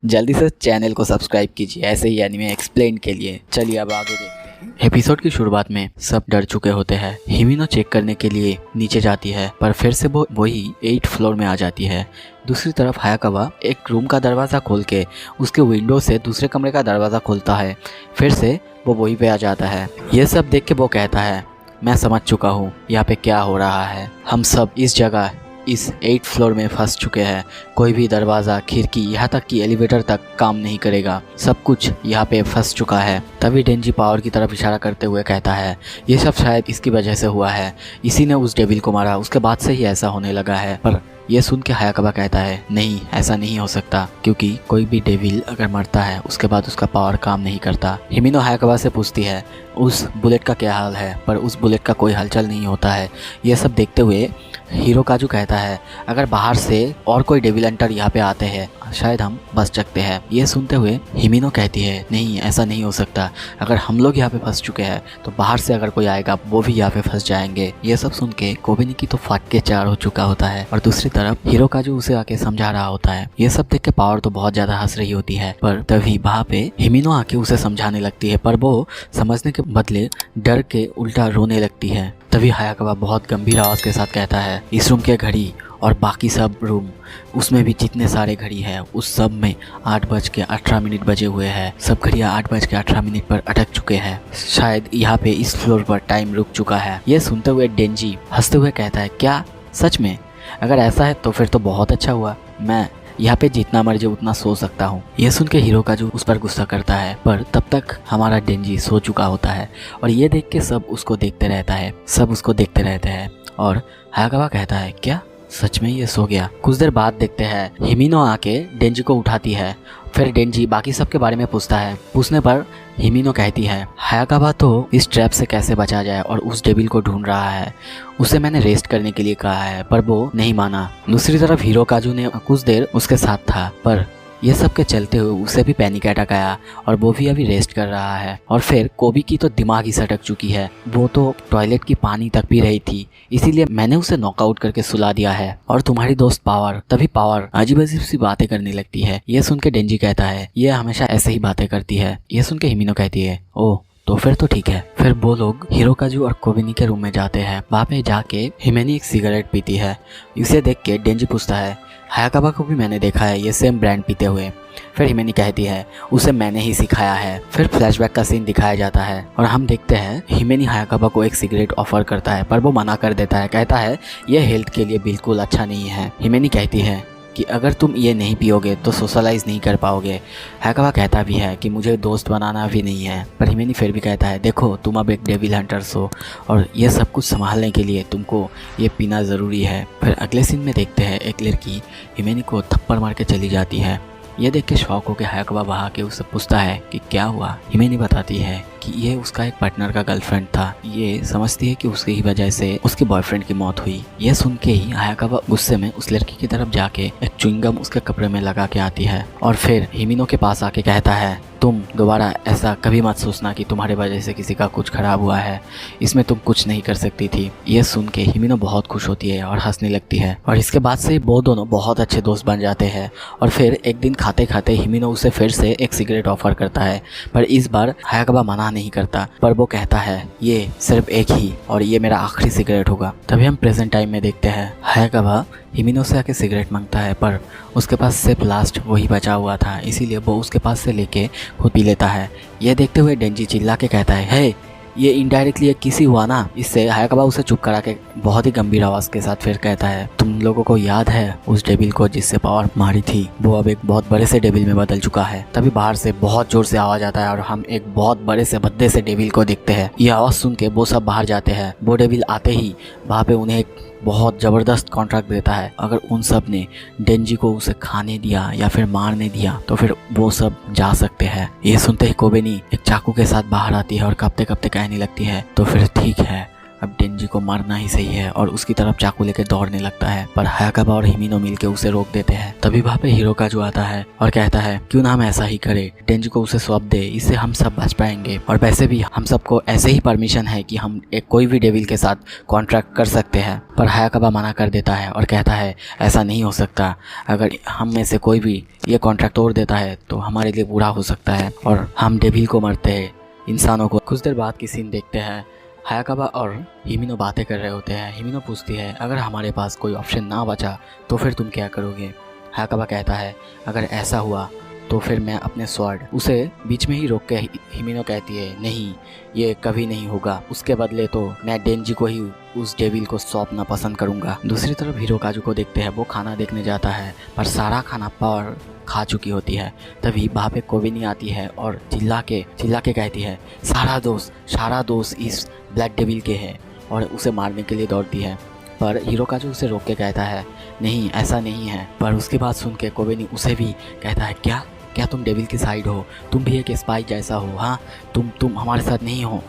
जल्दी से चैनल को सब्सक्राइब कीजिए ऐसे ही एनीमे एक्सप्लेन के लिए। चलिए अब आगे देखते हैं। एपिसोड की शुरुआत में सब डर चुके होते हैं। हिमिनो चेक करने के लिए नीचे जाती है पर फिर से वो वही 8th फ्लोर में आ जाती है। दूसरी तरफ हायाकावा एक रूम का दरवाज़ा खोल के उसके विंडो से दूसरे कमरे का दरवाज़ा खोलता है। फिर से वो वहीं पे आ जाता है। ये सब देख के वो कहता है, मैं समझ चुका हूँ यहाँ पे क्या हो रहा है। हम सब इस जगह इस 8th फ्लोर में फंस चुके हैं। कोई भी दरवाज़ा, खिड़की, यहाँ तक कि एलिवेटर तक काम नहीं करेगा। सब कुछ यहाँ पे फंस चुका है। तभी डेंजी पावर की तरफ इशारा करते हुए कहता है, ये सब शायद इसकी वजह से हुआ है। इसी ने उस डेविल को मारा, उसके बाद से ही ऐसा होने लगा है। पर यह सुन के हायाकावा कहता है, नहीं, ऐसा नहीं हो सकता, क्योंकि कोई भी डेविल अगर मरता है उसके बाद उसका पावर काम नहीं करता। हिमिनो हायाकावा से पूछती है, उस बुलेट का क्या हाल है? पर उस बुलेट का कोई हलचल नहीं होता है। यह सब देखते हुए हिरोकाजु कहता है, अगर बाहर से और कोई डेविल हंटर यहाँ पे आते हैं शायद हम बच सकते हैं। ये सुनते हुए हिमिनो कहती है, नहीं, ऐसा नहीं हो सकता। अगर हम लोग यहाँ पे फंस चुके हैं तो बाहर से अगर कोई आएगा वो भी यहाँ पे फंस जाएंगे। ये सब सुन के कोबेनिकी तो फाट के चार हो चुका होता है और दूसरी तरफ हिरोकाजु उसे आके समझा रहा होता है। ये सब देख के पावर तो बहुत ज्यादा हंस रही होती है। पर तभी वहाँ पे हिमिनो आके उसे समझाने लगती है, पर वो समझने के बदले डर के उल्टा रोने लगती है। तभी हायाकावा बहुत गंभीर आवाज के साथ कहता है, इस रूम के घड़ी और बाकी सब रूम, उसमें भी जितने सारे घड़ी है उस सब में 8:18 बजे हुए हैं। सब घड़ियाँ 8:18 पर अटक चुके हैं। शायद यहाँ पे इस फ्लोर पर टाइम रुक चुका है। ये सुनते हुए डेंजी हंसते हुए कहता है, क्या सच में? अगर ऐसा है तो फिर तो बहुत अच्छा हुआ। मैं यहाँ पे जितना मर्जी उतना सो सकता हूँ। ये सुन के हिरोकाजु उस पर गुस्सा करता है, पर तब तक हमारा डेंजी सो चुका होता है और ये देख के सब उसको देखते रहता है। सब उसको देखते रहते हैं और हायाकावा कहता है, क्या सच में ये सो गया? कुछ देर बाद देखते हैं हिमिनो आके डेंजी को उठाती है। फिर डेंजी बाकी सब के बारे में पूछता है। पूछने पर हिमिनो कहती है, हायाकावा तो इस ट्रैप से कैसे बचा जाए और उस डेविल को ढूंढ रहा है। उसे मैंने रेस्ट करने के लिए कहा है पर वो नहीं माना। दूसरी तरफ हिरोकाजु ने कुछ देर उसके साथ था, पर ये सब के चलते हुए उसे भी पैनिक अटैक आया और वो भी अभी रेस्ट कर रहा है। और फिर कोबी की तो दिमाग ही सटक चुकी है। वो तो टॉयलेट की पानी तक पी रही थी, इसीलिए मैंने उसे नॉकआउट करके सुला दिया है। और तुम्हारी दोस्त पावर, तभी पावर अजीब अजीब सी बातें करने लगती है। ये सुन के डेंजी कहता है, ये हमेशा ऐसे ही बातें करती है। ये सुन के हिमिनो कहती है, ओह तो फिर तो ठीक है। फिर वो लोग हिरोकाजु और कोबेनी के रूम में जाते हैं। वहाँ पे जाके हिमेनी एक सिगरेट पीती है। इसे देख के डेंजी पूछता है, हायाकावा को भी मैंने देखा है ये सेम ब्रांड पीते हुए। फिर हिमेनी कहती है, उसे मैंने ही सिखाया है। फिर फ्लैशबैक का सीन दिखाया जाता है और हम देखते हैं हिमेनी हायाकावा को एक सिगरेट ऑफर करता है, पर वो मना कर देता है। कहता है, यह हेल्थ के लिए बिल्कुल अच्छा नहीं है। हिमेनी कहती है कि अगर तुम ये नहीं पियोगे तो सोशलाइज नहीं कर पाओगे। हायाकावा कहता भी है कि मुझे दोस्त बनाना भी नहीं है, पर हिमेनी फिर भी कहता है, देखो तुम अब एक डेविल हंटर्स हो और ये सब कुछ संभालने के लिए तुमको ये पीना ज़रूरी है। फिर अगले सीन में देखते हैं एक लड़की हिमेनी को थप्पड़ मार के चली जाती है। ये देख के शौक होकर हायाकावा वहाँ के उससे पूछता है कि क्या हुआ। हिमेनी बताती है कि ये उसका एक पार्टनर का गर्लफ्रेंड था। ये समझती है कि उसकी ही वजह से उसके बॉयफ्रेंड की मौत हुई। ये सुन के ही हायाकावा गुस्से में उस लड़की की तरफ जाके एक च्युइंगम उसके कपड़े में लगा के आती है और फिर हिमिनो के पास आके कहता है, तुम दोबारा ऐसा कभी मत सोचना कि तुम्हारे वजह से किसी का कुछ खराब हुआ है। इसमें तुम कुछ नहीं कर सकती थी। ये सुन के हिमिनो बहुत खुश होती है और हंसने लगती है और इसके बाद से वो दोनों बहुत अच्छे दोस्त बन जाते हैं। और फिर एक दिन खाते खाते हिमिनो उसे फिर से एक सिगरेट ऑफर करता है, पर इस बार हायाकावा मना नहीं करता, पर वो कहता है, ये सिर्फ एक ही और ये मेरा आखिरी सिगरेट होगा। तभी हम प्रेजेंट टाइम में देखते हैं हायाकावा हिमिनो से आके सिगरेट मांगता है, पर उसके पास सिर्फ लास्ट वही बचा हुआ था, इसीलिए वो उसके पास से लेके खुद पी लेता है। यह देखते हुए डेंजी चिल्ला के कहता है, हे ये इनडायरेक्टली एक किसी हुआ ना। इससे हायाकावा उसे चुप करा के बहुत ही गंभीर आवाज के साथ फिर कहता है, तुम लोगों को याद है उस डेविल को जिससे पावर मारी थी? वो अब एक बहुत बड़े से डेविल में बदल चुका है। तभी बाहर से बहुत जोर से आवाज आता है और हम एक बहुत बड़े से भद्दे से डेविल को देखते हैं। ये आवाज सुन के वो सब बाहर जाते हैं। वो डेविल आते ही वहाँ पे उन्हें एक बहुत ज़बरदस्त कॉन्ट्रैक्ट देता है। अगर उन सब ने डेंजी को उसे खाने दिया या फिर मारने दिया तो फिर वो सब जा सकते हैं। ये सुनते ही कोबेनी एक चाकू के साथ बाहर आती है और कांपते कांपते कहने लगती है, तो फिर ठीक है, अब डेंजी को मारना ही सही है और उसकी तरफ चाकू लेकर दौड़ने लगता है, पर हायाकाबा और हिमिनो मिलके उसे रोक देते हैं। तभी वहाँ पे हिरोकाजु आता है और कहता है क्यों ना हम ऐसा ही करें, डेंजी को उसे सौंप दे, इससे हम सब बच पाएंगे और वैसे भी हम सबको ऐसे ही परमिशन है कि हम एक कोई भी डेविल के साथ कॉन्ट्रैक्ट कर सकते हैं। पर हायाकाबा मना कर देता है और कहता है ऐसा नहीं हो सकता, अगर हम में से कोई भी ये कॉन्ट्रैक्ट तोड़ देता है तो हमारे लिए बुरा हो सकता है और हम डेविल को मरते हैं, इंसानों को। कुछ देर बाद की सीन देखते हैं, हायाकाबा और हिमिनो बातें कर रहे होते हैं। हिमिनो पूछती है अगर हमारे पास कोई ऑप्शन ना बचा तो फिर तुम क्या करोगे। हायाकाबा कहता है अगर ऐसा हुआ तो फिर मैं अपने स्वॉर्ड, उसे बीच में ही रोक के हिमिनो कहती है नहीं, ये कभी नहीं होगा, उसके बदले तो मैं डेंजी को ही उस डेविल को सौंपना पसंद करूंगा। दूसरी तरफ हिरोकाजु को देखते हैं, वो खाना देखने जाता है पर सारा खाना पावर खा चुकी होती है। तभी वहाँ पे कोबिनी आती है और चिल्ला के कहती है सारा दोस्त इस ब्लैक डेविल के है और उसे मारने के लिए दौड़ती है। पर हिरोकाजु उसे रोक के कहता है नहीं ऐसा नहीं है। पर उसकी बात सुन के कोबिनी उसे भी कहता है क्या तुम डेविल की साइड हो, तुम भी एक स्पाई जैसा हो, हाँ तुम हमारे साथ नहीं हो।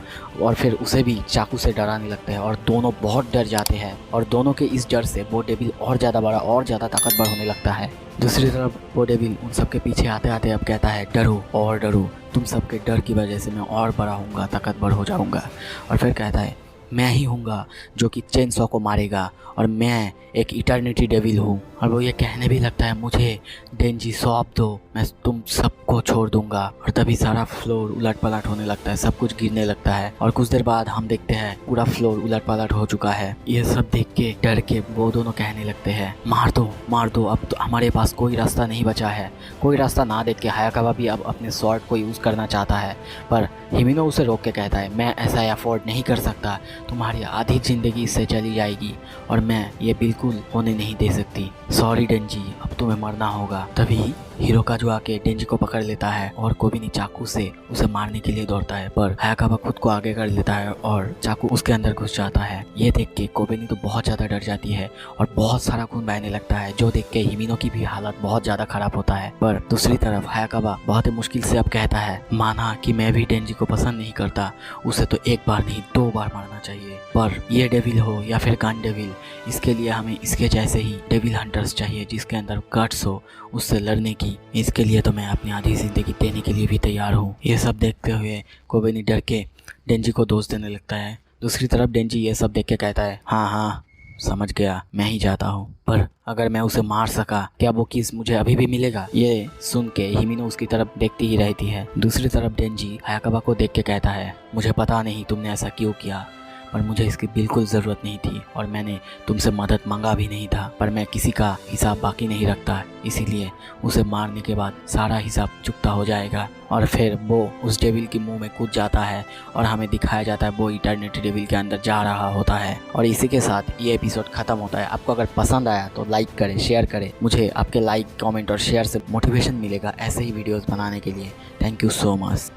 और फिर उसे भी चाकू से डराने लगता है और दोनों बहुत डर जाते हैं और दोनों के इस डर से वो डेविल और ज़्यादा बड़ा और ज़्यादा ताकतवर होने लगता है। दूसरी तरफ वो डेविल उन सबके पीछे आते आते अब कहता है डरो और डरो, तुम सबके डर की वजह से मैं और बड़ा होऊंगा, ताकतवर हो जाऊंगा। और फिर कहता है मैं ही हूँगा जो कि चेनसॉ को मारेगा और मैं एक इटर्निटी डेविल हूँ। और वो ये कहने भी लगता है मुझे डेंजी सौंप दो, मैं तुम सबको छोड़ दूंगा। और तभी सारा फ्लोर उलट पलट होने लगता है, सब कुछ गिरने लगता है और कुछ देर बाद हम देखते हैं पूरा फ्लोर उलट पलट हो चुका है। ये सब देख के डर के वो दोनों कहने लगते हैं मार दो, अब तो हमारे पास कोई रास्ता नहीं बचा है। कोई रास्ता ना देख के हायाकाबा भी अब अपने स्वॉर्ड को यूज़ करना चाहता है, पर हिमिनो उसे रोक के कहता है मैं ऐसा अफोर्ड नहीं कर सकता, तुम्हारी आधी ज़िंदगी इससे चली जाएगी और मैं ये बिल्कुल होने नहीं दे सकती। सॉरी डेंजी, अब तुम्हें मरना होगा। तभी हिरोकाजु आके डेंजी को पकड़ लेता है और कोबिनी चाकू से उसे मारने के लिए दौड़ता है, पर हायाकाबा खुद को आगे कर लेता है और चाकू उसके अंदर घुस जाता है। ये देख के कोबिनी तो बहुत ज़्यादा डर जाती है और बहुत सारा खून बहने लगता है, जो देख के हिमिनो की भी हालत बहुत ज़्यादा खराब होता है। पर दूसरी तरफ हायाकाबा बहुत ही मुश्किल से अब कहता है माना कि मैं भी डेंजी को पसंद नहीं करता, उसे तो एक बार नहीं 2 बार मारना चाहिए। पर ये डेविल हो या फिर गन डेविल, इसके लिए हमें इसके जैसे ही डेविल हंटर्स चाहिए जिसके अंदर गट्स हो उससे लड़ने की। इसके लिए तो मैं अपनी आधी ज़िंदगी देने के लिए भी तैयार हूँ। ये सब देखते हुए कोबिनी डर के डेंजी को दोष देने लगता है। दूसरी तरफ डेंजी ये सब देख के कहता है हाँ समझ गया, मैं ही जाता हूँ, पर अगर मैं उसे मार सका क्या वो किस मुझे अभी भी मिलेगा। ये सुन के हिमिनो उसकी तरफ देखती ही रहती है। दूसरी तरफ डेंजी हायाकाबा को देख के कहता है मुझे पता नहीं तुमने ऐसा क्यों किया, पर मुझे इसकी बिल्कुल ज़रूरत नहीं थी और मैंने तुमसे मदद मांगा भी नहीं था, पर मैं किसी का हिसाब बाकी नहीं रखता, इसीलिए उसे मारने के बाद सारा हिसाब चुकता हो जाएगा। और फिर वो उस डेविल के मुंह में कूद जाता है और हमें दिखाया जाता है वो इटर्निटी डेविल के अंदर जा रहा होता है। और इसी के साथ ये एपिसोड ख़त्म होता है। आपको अगर पसंद आया तो लाइक करें, शेयर करें, मुझे आपके लाइक कमेंट और शेयर से मोटिवेशन मिलेगा ऐसे ही वीडियोज़ बनाने के लिए। Thank you so much.